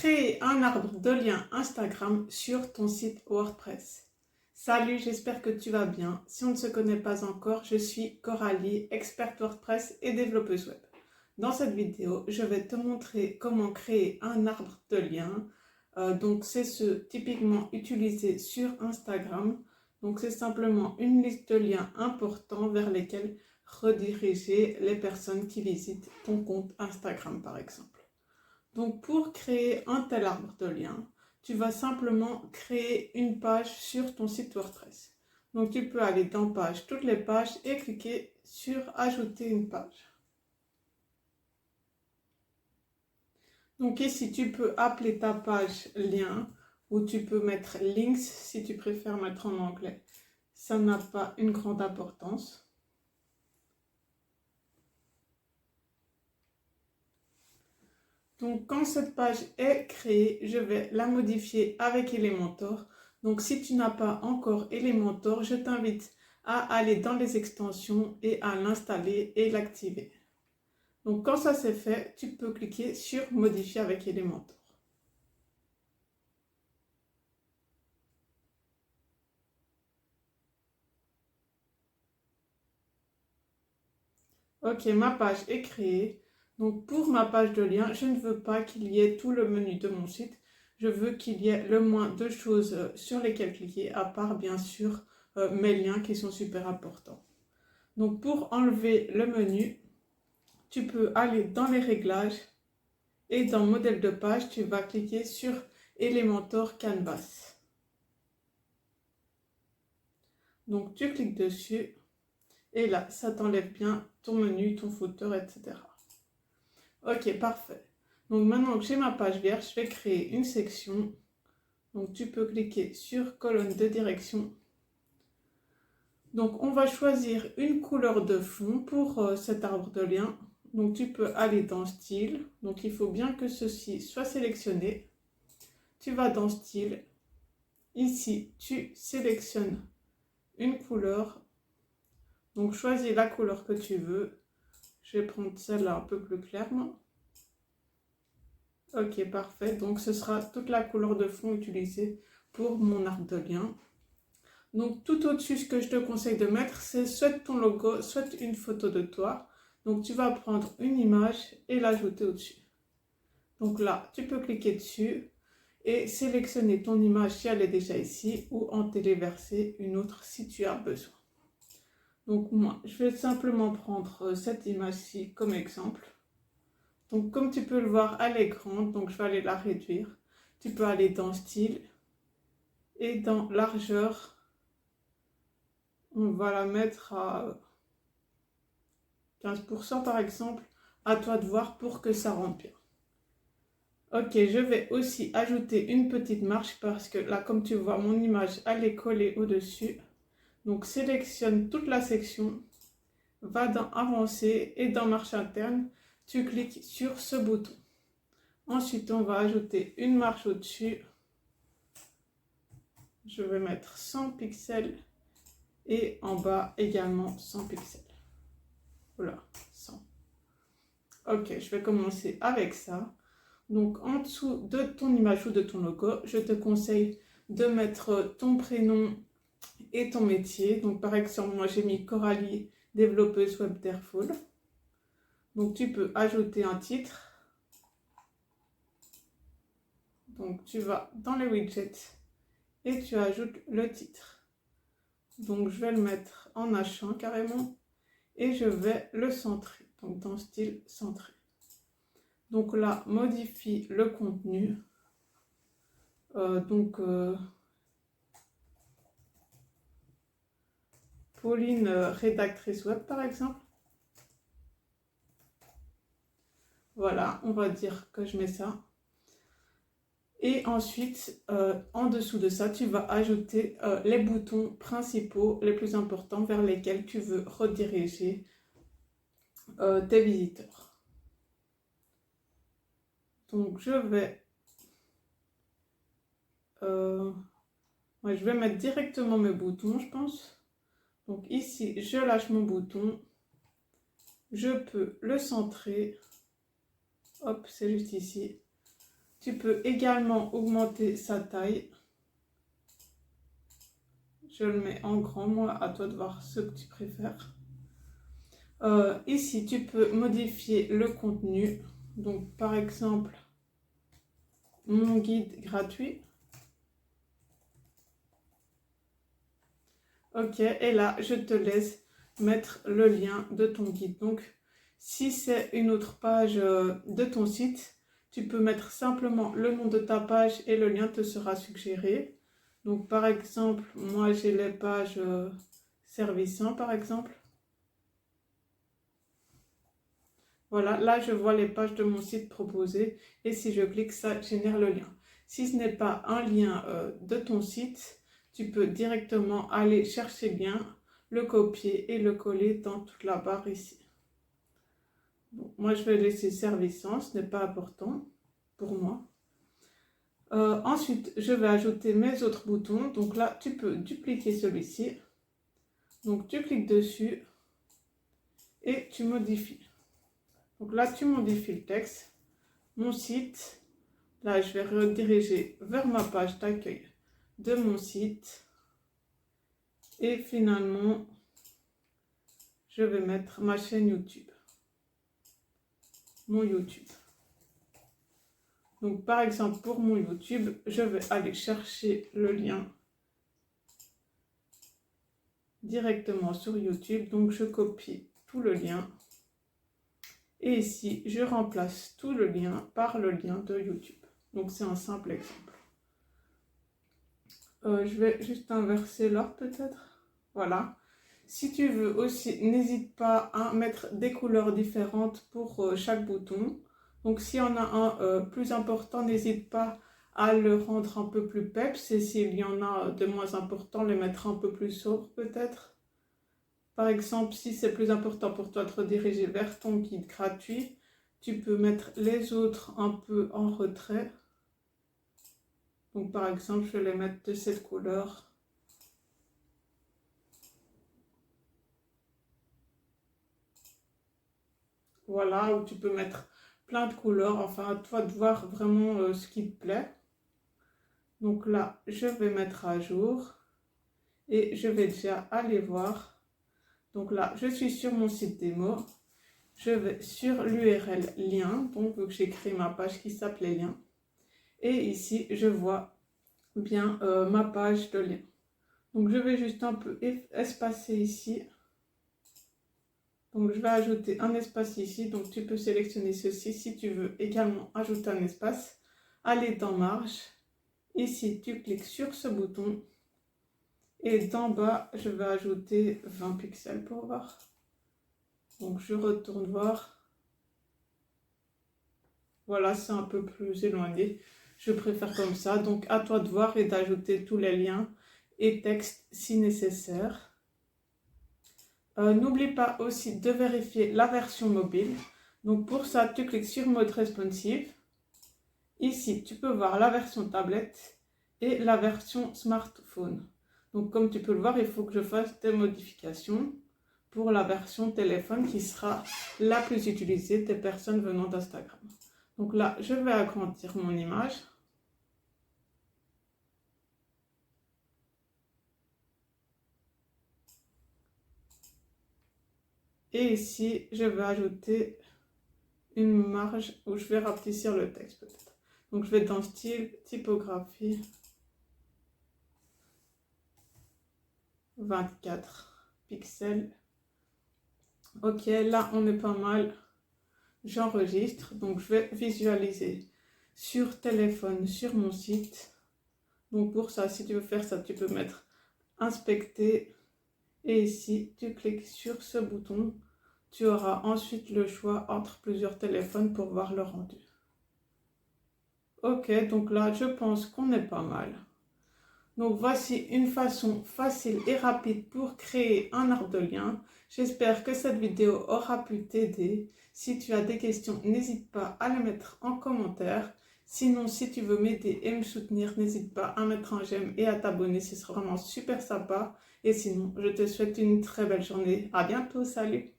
créer un arbre de liens Instagram sur ton site WordPress. Salut, j'espère que tu vas bien. Si on ne se connaît pas encore, je suis Coralie, experte WordPress et développeuse web. Dans cette vidéo, je vais te montrer comment créer un arbre de liens. Donc c'est typiquement utilisé sur Instagram. Donc c'est simplement une liste de liens importants vers lesquels rediriger les personnes qui visitent ton compte Instagram par exemple. Donc pour créer un tel arbre de liens, tu vas simplement créer une page sur ton site WordPress. Donc tu peux aller dans page, toutes les pages et cliquer sur ajouter une page. Donc ici tu peux appeler ta page lien ou tu peux mettre links si tu préfères mettre en anglais. Ça n'a pas une grande importance. Donc quand cette page est créée, je vais la modifier avec Elementor. Donc si tu n'as pas encore Elementor, je t'invite à aller dans les extensions et à l'installer et l'activer. Donc quand ça c'est fait, tu peux cliquer sur modifier avec Elementor. Ok, ma page est créée. Donc pour ma page de lien, je ne veux pas qu'il y ait tout le menu de mon site. Je veux qu'il y ait le moins de choses sur lesquelles cliquer, à part bien sûr mes liens qui sont super importants. Donc pour enlever le menu, tu peux aller dans les réglages et dans modèle de page, tu vas cliquer sur Elementor Canvas. Donc tu cliques dessus et là, ça t'enlève bien ton menu, ton footer, etc. Ok, parfait. Donc maintenant que j'ai ma page vierge, je vais créer une section. Donc tu peux cliquer sur colonne de direction. Donc on va choisir une couleur de fond pour cet arbre de lien. Donc tu peux aller dans style. Donc il faut bien que ceci soit sélectionné. Tu vas dans style. Ici, tu sélectionnes une couleur. Donc choisis la couleur que tu veux. Je vais prendre celle-là un peu plus clairement. Ok, parfait. Donc, ce sera toute la couleur de fond utilisée pour mon arbre de lien. Donc, tout au-dessus, ce que je te conseille de mettre, c'est soit ton logo, soit une photo de toi. Donc, tu vas prendre une image et l'ajouter au-dessus. Donc là, tu peux cliquer dessus et sélectionner ton image si elle est déjà ici ou en téléverser une autre si tu as besoin. Donc, moi, je vais simplement prendre cette image-ci comme exemple. Donc comme tu peux le voir, elle est grande, donc je vais aller la réduire. Tu peux aller dans style et dans largeur, on va la mettre à 15% par exemple. À toi de voir pour que ça rentre bien. Ok, je vais aussi ajouter une petite marche parce que là, comme tu vois, mon image, elle est collée au-dessus. Donc sélectionne toute la section, va dans avancer et dans marche interne, tu cliques sur ce bouton. Ensuite, on va ajouter une marche au-dessus. Je vais mettre 100 pixels et en bas également 100 pixels. Voilà, 100. Ok, je vais commencer avec ça. Donc, en dessous de ton image ou de ton logo, je te conseille de mettre ton prénom et ton métier. Donc, par exemple, moi, j'ai mis Coralie, développeuse web Dareful. Donc, tu peux ajouter un titre. Donc, tu vas dans les widgets et tu ajoutes le titre. Donc, je vais le mettre en H1 carrément et je vais le centrer. Donc, dans style centré. Donc là, modifie le contenu. Pauline, rédactrice web par exemple. Voilà, on va dire que je mets ça. Et ensuite, en dessous de ça, tu vas ajouter les boutons principaux les plus importants vers lesquels tu veux rediriger tes visiteurs. Donc, je vais mettre directement mes boutons, je pense. Donc ici, je lâche mon bouton. Je peux le centrer. Hop, c'est juste ici. Tu peux également augmenter sa taille. Je le mets en grand, moi, à toi de voir ce que tu préfères. Ici, tu peux modifier le contenu. Donc, par exemple, mon guide gratuit. Ok, et là, je te laisse mettre le lien de ton guide. Donc, si c'est une autre page de ton site, tu peux mettre simplement le nom de ta page et le lien te sera suggéré. Donc, par exemple, moi, j'ai les pages service 1, par exemple. Voilà, là, je vois les pages de mon site proposées. Et si je clique, ça génère le lien. Si ce n'est pas un lien de ton site, tu peux directement aller chercher bien, le copier et le coller dans toute la barre ici. Bon, moi, je vais laisser service 1, ce n'est pas important pour moi. Ensuite, je vais ajouter mes autres boutons. Donc là, tu peux dupliquer celui-ci. Donc, tu cliques dessus et tu modifies. Donc là, tu modifies le texte. Mon site, là, je vais rediriger vers ma page d'accueil de mon site. Et finalement, je vais mettre ma chaîne YouTube. Mon YouTube. Donc, par exemple, pour mon YouTube, je vais aller chercher le lien directement sur YouTube. Donc, je copie tout le lien. Et ici, je remplace tout le lien par le lien de YouTube. Donc, c'est un simple exemple. Je vais juste inverser l'ordre peut-être. Voilà. Si tu veux aussi, n'hésite pas à mettre des couleurs différentes pour chaque bouton. Donc, s'il y en a un plus important, n'hésite pas à le rendre un peu plus peps. Et s'il y en a de moins importants, les mettre un peu plus sobres peut-être. Par exemple, si c'est plus important pour toi de rediriger vers ton guide gratuit, tu peux mettre les autres un peu en retrait. Donc, par exemple, je vais les mettre de cette couleur. Voilà, où tu peux mettre plein de couleurs. Enfin, à toi de voir vraiment ce qui te plaît. Donc là, je vais mettre à jour. Et je vais déjà aller voir. Donc là, je suis sur mon site démo. Je vais sur l'URL lien. Donc, j'ai créé ma page qui s'appelait lien. Et ici, je vois bien ma page de lien. Donc, je vais juste un peu espacer ici. Donc, je vais ajouter un espace ici. Donc, tu peux sélectionner ceci si tu veux également ajouter un espace. Aller dans marge. Ici, tu cliques sur ce bouton. Et d'en bas, je vais ajouter 20 pixels pour voir. Donc, je retourne voir. Voilà, c'est un peu plus éloigné. Je préfère comme ça. Donc, à toi de voir et d'ajouter tous les liens et textes si nécessaire. N'oublie pas aussi de vérifier la version mobile. Donc, pour ça, tu cliques sur mode responsive. Ici, tu peux voir la version tablette et la version smartphone. Donc, comme tu peux le voir, il faut que je fasse des modifications pour la version téléphone qui sera la plus utilisée des personnes venant d'Instagram. Donc là, je vais agrandir mon image. Et ici, je vais ajouter une marge où je vais rapetisser le texte peut-être. Donc, je vais dans style, typographie, 24 pixels. Ok, là, on est pas mal. J'enregistre, donc je vais visualiser sur téléphone, sur mon site. Donc pour ça, si tu veux faire ça, tu peux mettre inspecter et ici, tu cliques sur ce bouton. Tu auras ensuite le choix entre plusieurs téléphones pour voir le rendu. Ok, donc là, je pense qu'on est pas mal. Donc voici une façon facile et rapide pour créer un arbre de lien. J'espère que cette vidéo aura pu t'aider. Si tu as des questions, n'hésite pas à les mettre en commentaire. Sinon, si tu veux m'aider et me soutenir, n'hésite pas à mettre un j'aime et à t'abonner. Ce sera vraiment super sympa. Et sinon, je te souhaite une très belle journée. À bientôt, salut!